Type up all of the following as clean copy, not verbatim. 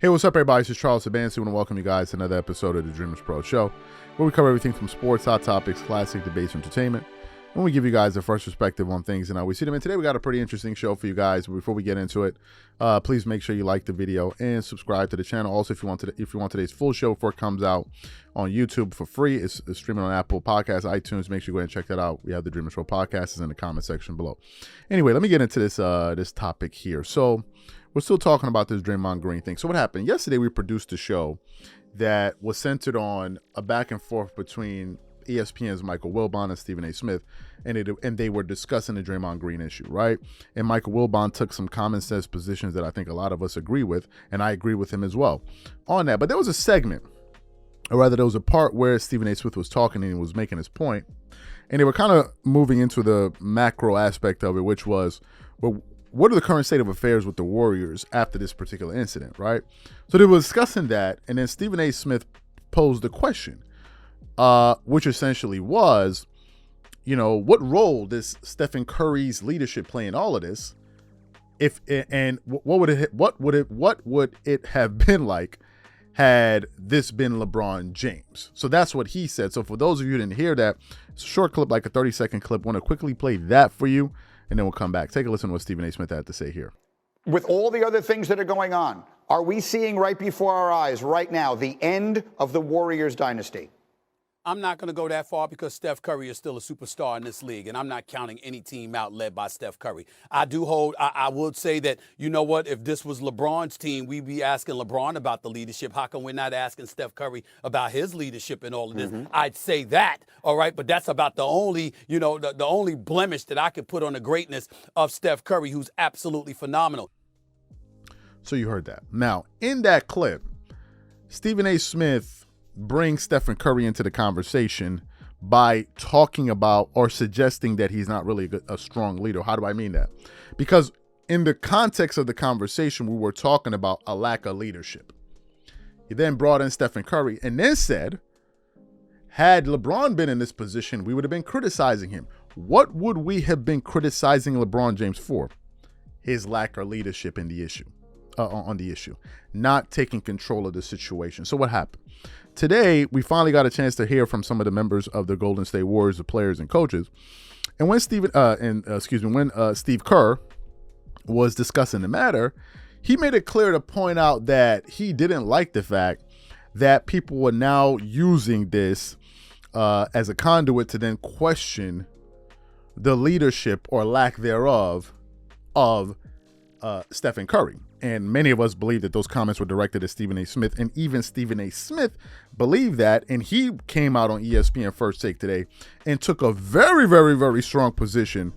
Hey, what's up, everybody? This is Charles Sabansi. I want to welcome you guys to another episode of the DREAMERSPRO show, where we cover everything from sports, hot topics, classic debates, entertainment, and we give you guys a fresh perspective on things and how we see them. And today we got a pretty interesting show for you guys. Before we get into it, please make sure you like the video and subscribe to the channel. Also, if you want today's full show before it comes out on YouTube for free, it's streaming on Apple Podcasts, iTunes. Make sure you go ahead and check that out. We have the DREAMERSPRO podcast is in the comment section below. Anyway, let me get into this topic here. So we're still talking about this Draymond Green thing. So what happened? Yesterday, we produced a show that was centered on a back and forth between ESPN's Michael Wilbon and Stephen A. Smith, and they were discussing the Draymond Green issue, right? And Michael Wilbon took some common sense positions that I think a lot of us agree with, and I agree with him as well on that. But there was a segment, or rather there was a part where Stephen A. Smith was talking and he was making his point, and they were kind of moving into the macro aspect of it, which was, well, what are the current state of affairs with the Warriors after this particular incident, right? So they were discussing that, and then Stephen A. Smith posed the question, which essentially was, what role does Stephen Curry's leadership play in all of this? What would it have been like had this been LeBron James? So that's what he said. So for those of you who didn't hear that, it's a short clip, like a 30-second clip. Want to quickly play that for you, and then we'll come back. Take a listen to what Stephen A. Smith had to say here. With all the other things that are going on, are we seeing right before our eyes right now the end of the Warriors dynasty? I'm not going to go that far because Steph Curry is still a superstar in this league, and I'm not counting any team out led by Steph Curry. I would say that, you know what, if this was LeBron's team, we'd be asking LeBron about the leadership. How come we're not asking Steph Curry about his leadership in all of this? I'd say that, all right, but that's about the only, the only blemish that I could put on the greatness of Steph Curry, who's absolutely phenomenal. So you heard that. Now, in that clip, Stephen A. Smith brings Stephen Curry into the conversation by talking about or suggesting that he's not really a strong leader. How do I mean that? Because in the context of the conversation, we were talking about a lack of leadership. He then brought in Stephen Curry and then said, had LeBron been in this position, we would have been criticizing him. What would we have been criticizing LeBron James for? His lack of leadership in the issue. On the issue, not taking control of the situation. So what happened? Today, we finally got a chance to hear from some of the members of the Golden State Warriors, the players and coaches. And when Steve Kerr was discussing the matter, he made it clear to point out that he didn't like the fact that people were now using this as a conduit to then question the leadership or lack thereof of Stephen Curry. And many of us believe that those comments were directed at Stephen A. Smith, and even Stephen A. Smith believed that, and he came out on ESPN First Take today and took a very, very, very strong position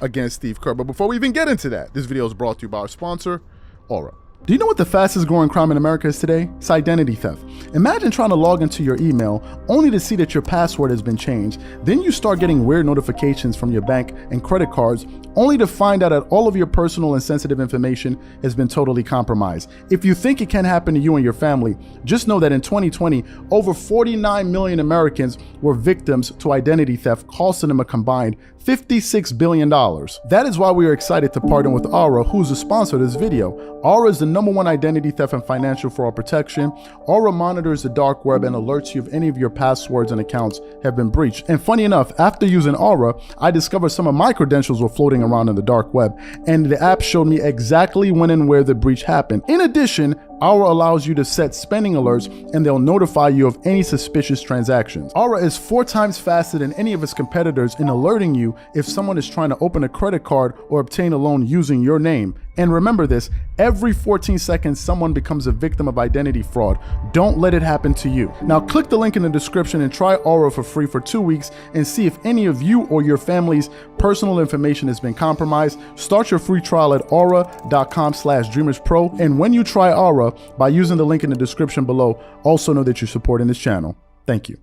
against Steve Kerr. But before we even get into that, this video is brought to you by our sponsor, Aura. Do you know what the fastest growing crime in America is today? It's identity theft. Imagine trying to log into your email only to see that your password has been changed. Then you start getting weird notifications from your bank and credit cards only to find out that all of your personal and sensitive information has been totally compromised. If you think it can happen to you and your family, just know that in 2020, over 49 million Americans were victims to identity theft, costing them a combined $56 billion. That is why we are excited to partner with Aura, who's the sponsor of this video. Aura is the #1 identity theft and financial fraud protection. Aura monitors the dark web and alerts you if any of your passwords and accounts have been breached. And funny enough, after using Aura, I discovered some of my credentials were floating around in the dark web, and the app showed me exactly when and where the breach happened. In addition, Aura allows you to set spending alerts, and they'll notify you of any suspicious transactions. Aura is 4 times faster than any of its competitors in alerting you if someone is trying to open a credit card or obtain a loan using your name. And remember this, every 14 seconds, someone becomes a victim of identity fraud. Don't let it happen to you. Now click the link in the description and try Aura for free for 2 weeks and see if any of you or your family's personal information has been compromised. Start your free trial at aura.com/DreamersPro. And when you try Aura, by using the link in the description below, also know that you're supporting this channel. Thank you.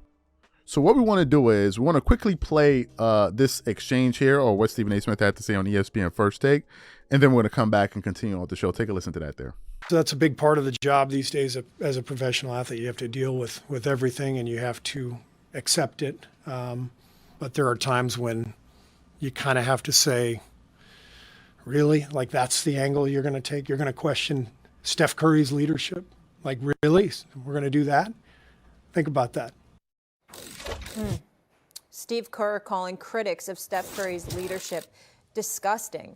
So what we want to do is we want to quickly play this exchange here, or what Stephen A. Smith had to say on ESPN First Take, and then we're going to come back and continue on with the show. Take a listen to that there. So that's a big part of the job these days as a professional athlete. You have to deal with everything, and you have to accept it. But there are times when you kind of have to say, really? Like, that's the angle you're going to take? You're going to question Steph Curry's leadership? Like, really? We're going to do that? Think about that. Steve Kerr calling critics of Steph Curry's leadership disgusting.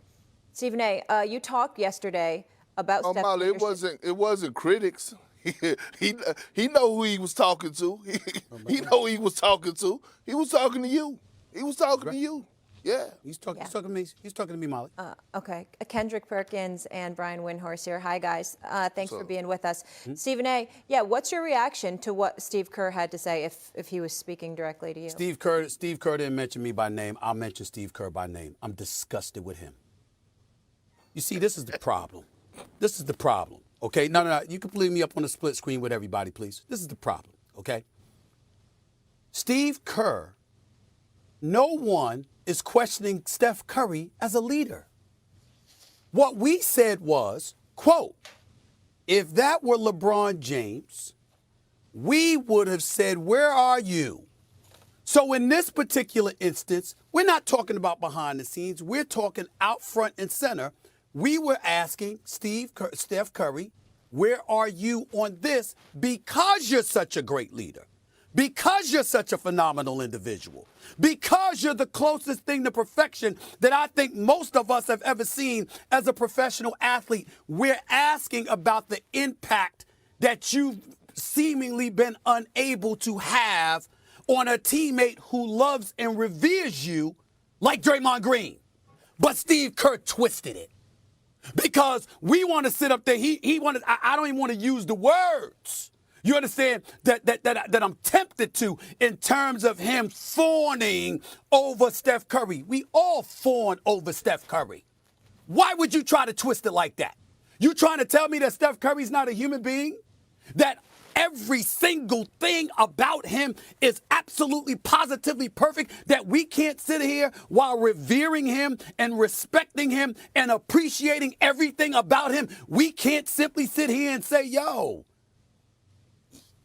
Stephen A., you talked yesterday about Steph's Molly, leadership. it wasn't critics. He know who he was talking to. He know who he was talking to. He was talking to you. He was talking to you. Yeah. He's talking to me. He's talking to me, Molly. Okay. Kendrick Perkins and Brian Windhorst here. Hi, guys. Thanks for being with us. Stephen A., what's your reaction to what Steve Kerr had to say if he was speaking directly to you? Steve Kerr didn't mention me by name. I'll mention Steve Kerr by name. I'm disgusted with him. You see, this is the problem. This is the problem, okay? No. You can leave me up on the split screen with everybody, please. This is the problem, okay? Steve Kerr, no one is questioning Steph Curry as a leader. What we said was, quote, if that were LeBron James, we would have said, where are you? So in this particular instance, we're not talking about behind the scenes. We're talking out front and center. We were asking Steph Curry, where are you on this? Because you're such a great leader. Because you're such a phenomenal individual, because you're the closest thing to perfection that I think most of us have ever seen as a professional athlete, we're asking about the impact that you've seemingly been unable to have on a teammate who loves and reveres you like Draymond Green. But Steve Kerr twisted it because we want to sit up there. He wanted, I don't even want to use the words. You understand that I'm tempted to in terms of him fawning over Steph Curry. We all fawn over Steph Curry. Why would you try to twist it like that? You trying to tell me that Steph Curry's not a human being? That every single thing about him is absolutely positively perfect, that we can't sit here while revering him and respecting him and appreciating everything about him? We can't simply sit here and say, yo,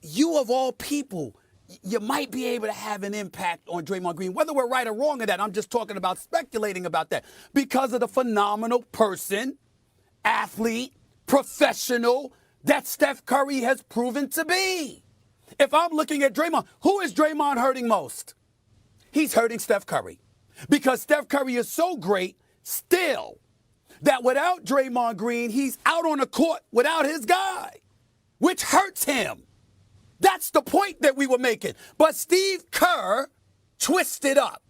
you of all people, you might be able to have an impact on Draymond Green. Whether we're right or wrong in that, I'm just talking about speculating about that because of the phenomenal person, athlete, professional that Steph Curry has proven to be. If I'm looking at Draymond, who is Draymond hurting most? He's hurting Steph Curry because Steph Curry is so great still that without Draymond Green, he's out on the court without his guy, which hurts him. That's the point that we were making. But Steve Kerr twisted up.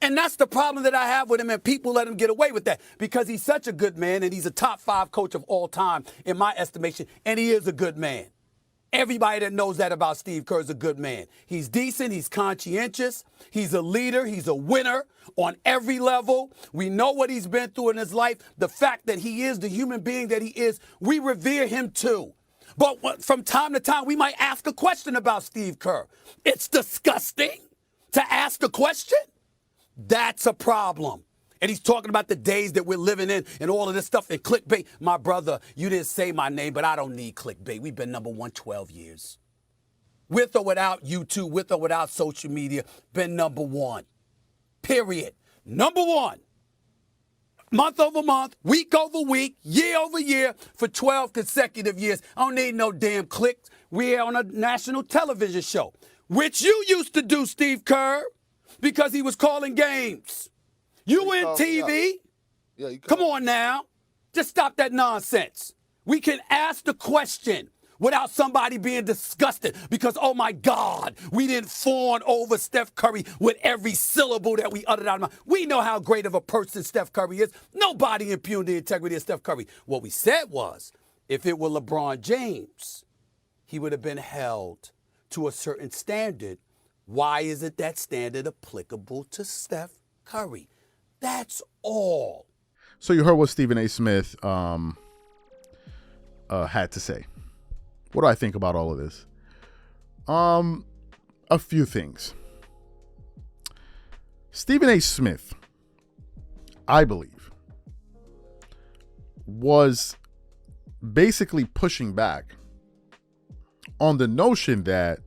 And that's the problem that I have with him, and people let him get away with that because he's such a good man and he's a top 5 coach of all time in my estimation, and he is a good man. Everybody that knows that about Steve Kerr is a good man. He's decent, he's conscientious, he's a leader, he's a winner on every level. We know what he's been through in his life. The fact that he is the human being that he is, we revere him too. But from time to time, we might ask a question about Steve Kerr. It's disgusting to ask a question. That's a problem. And he's talking about the days that we're living in and all of this stuff and clickbait. My brother, you didn't say my name, but I don't need clickbait. We've been number 1 12 years. With or without YouTube, with or without social media, been number 1. Period. Number 1. Month over month, week over week, year over year for 12 consecutive years. I don't need no damn clicks. We're on a national television show, which you used to do, Steve Kerr, because he was calling games. You in TV? Yeah, come on now. Just stop that nonsense. We can ask the question without somebody being disgusted because, oh my God, we didn't fawn over Steph Curry with every syllable that we uttered out of our mouth. We know how great of a person Steph Curry is. Nobody impugned the integrity of Steph Curry. What we said was, if it were LeBron James, he would have been held to a certain standard. Why isn't that standard applicable to Steph Curry? That's all. So you heard what Stephen A. Smith had to say. What do I think about all of this? A few things. Stephen A. Smith, I believe, was basically pushing back on the notion that,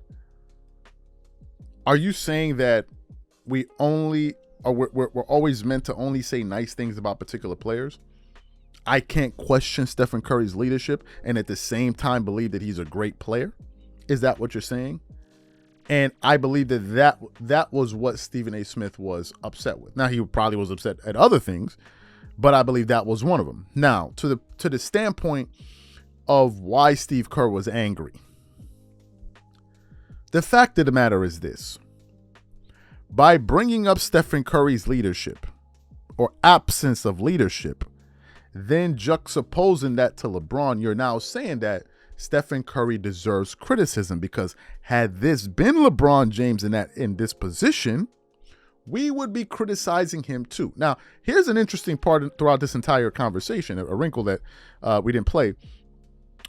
are you saying that we're always meant to only say nice things about particular players? I can't question Stephen Curry's leadership and at the same time believe that he's a great player? Is that what you're saying? And I believe that was what Stephen A. Smith was upset with. Now, he probably was upset at other things, but I believe that was one of them. Now, to the standpoint of why Steve Kerr was angry, the fact of the matter is this. By bringing up Stephen Curry's leadership or absence of leadership, then juxtaposing that to LeBron, you're now saying that Stephen Curry deserves criticism, because had this been LeBron James in this position, we would be criticizing him too. Now, here's an interesting part throughout this entire conversation, a wrinkle that we didn't play.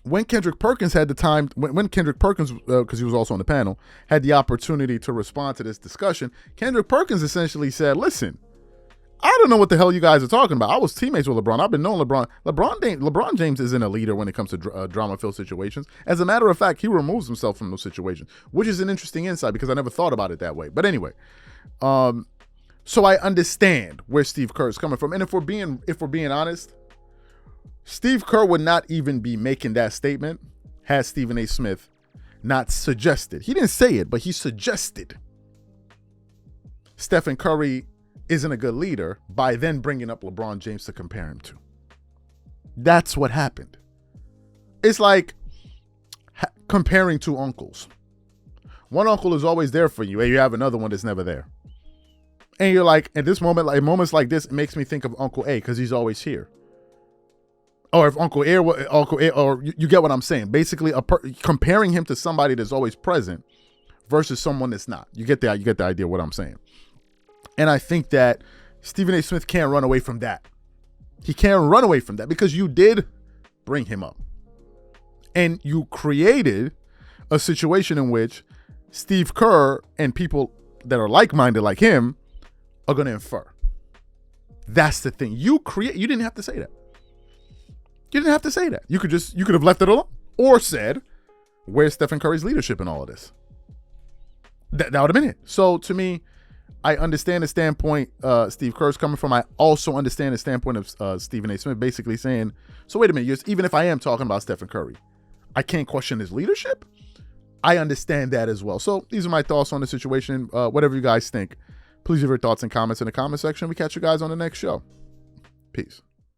When Kendrick Perkins had the time, when Kendrick Perkins, because he was also on the panel, had the opportunity to respond to this discussion, Kendrick Perkins essentially said, listen, I don't know what the hell you guys are talking about. I was teammates with LeBron. I've been knowing LeBron. LeBron James isn't a leader when it comes to drama-filled situations. As a matter of fact, he removes himself from those situations, which is an interesting insight because I never thought about it that way. But anyway, so I understand where Steve Kerr is coming from. And if we're being honest, Steve Kerr would not even be making that statement had Stephen A. Smith not suggested. He didn't say it, but he suggested Stephen Curry isn't a good leader by then bringing up LeBron James to compare him to. That's what happened. It's like comparing two uncles. One uncle is always there for you, and you have another one that's never there. And you're like, at this moment, like moments like this, it makes me think of Uncle A because he's always here. Or if Uncle A, or you get what I'm saying. Basically, comparing him to somebody that's always present versus someone that's not. You get the idea of what I'm saying. And I think that Stephen A. Smith can't run away from that. He can't run away from that because you did bring him up. And you created a situation in which Steve Kerr and people that are like-minded like him are going to infer. That's the thing. You didn't have to say that. You didn't have to say that. You could have left it alone or said, where's Stephen Curry's leadership in all of this? That would have been it. So to me, I understand the standpoint Steve Kerr's coming from. I also understand the standpoint of Stephen A. Smith basically saying, so wait a minute, even if I am talking about Stephen Curry, I can't question his leadership? I understand that as well. So these are my thoughts on the situation. Whatever you guys think, please leave your thoughts and comments in the comment section. We catch you guys on the next show. Peace.